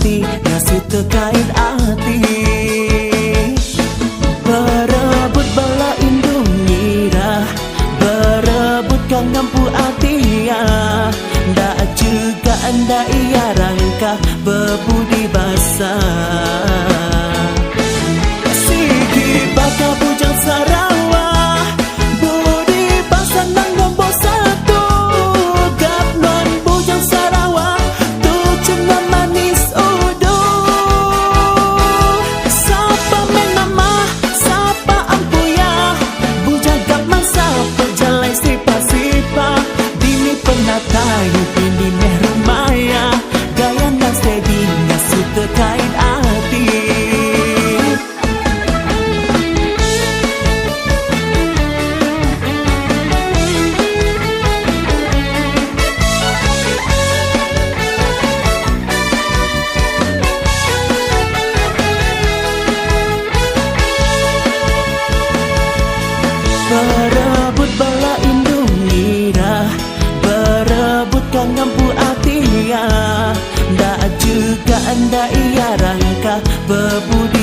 hati ngasih terkait hati. Berebut bala Indonesia, berebut kang ngampu hati ya. Ndak juga anda iya rangka bebudi basah. Siki baka bujang Sarawak, budi basah nang nombor satu. Gap non bujang Sarawak, tu cuma manis uduh. Sapa menama, sapa ampuya, bujang gap masa perjalai sipa-sipa. Dini penatai ini meh rumaya, gaya nang steady ngasih terkait hati. Berebut bala Indonesia, berebut kang ngampu hati ya. Ndak juga anda iya rangka bebudi